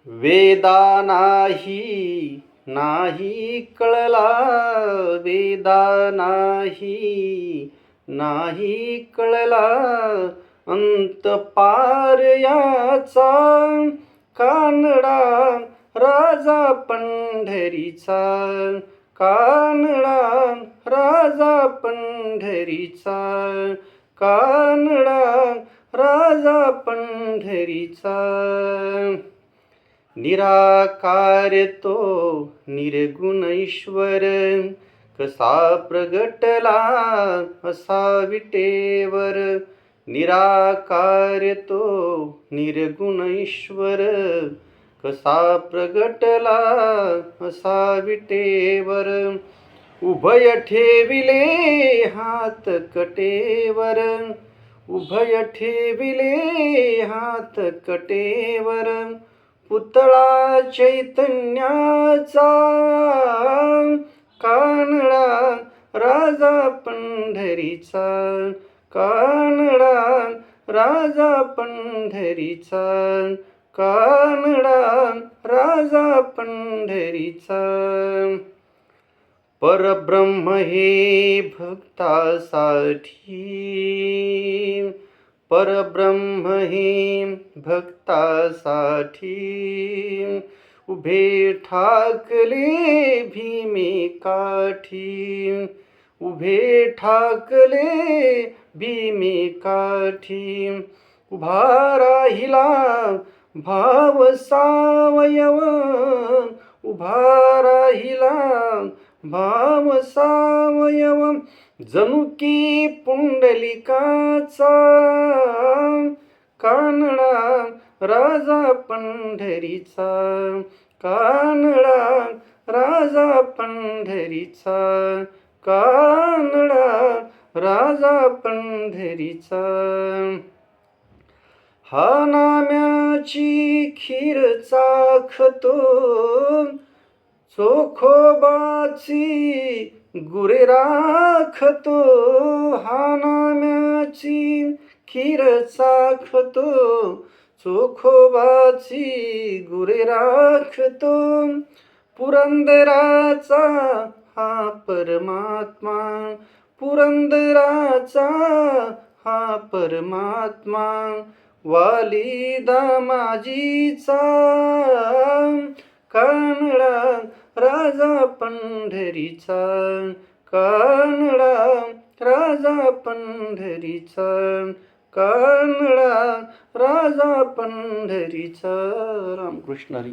वेदा नाही कळला, वेदा नाही कळला, अंत पार याचा, कानडा राजा पंढरीचा, कानडा राजा पंढरीचा, कानडा राजा पंढरीचा. निराकार तो निर्गुण ईश्वर, कसा प्रगटला असा विटेवर. निराकार तो निर्गुण ईश्वर, कसा प्रगटला असा विटेवर. उभय ठेविले हात कटेवर, उभय ठेविले हात कटेवर. पुतळा चैतन्याचा, कानडा राजा पंढरीचा, कानडा राजा पंढरीचा, कानडा राजा पंढरीचा. परब्रह्म हे भक्तासाठी, परब्रह्म हे भक्तासाठी. उभे ठाकले भीमे काठी, उभे ठाकले भीमे काठी. उभा राहिला भाव सावयव, उभा राहिला भाव सावयव. जणू की पुंडलिकाचा, कानडा राजा पंढरीचा, कानडा राजा पंढरीचा, कानडा राजा पंढरीचा. हा नाम्याची खीर चाखतो, चोखोबाची गुरे राखतो. हा नाम्याची खीर चाखतो, चोखोबाची गुरे राखतो. पुरंदराचा हा परमात्मा, पुरंदराचा हा परमात्मा. वाली दामाजीचा, कानडा राजा पंढरीचा, कानडा राजा पंढरीचा, कानडा राजा पंढरीचा. रामकृष्ण हरी.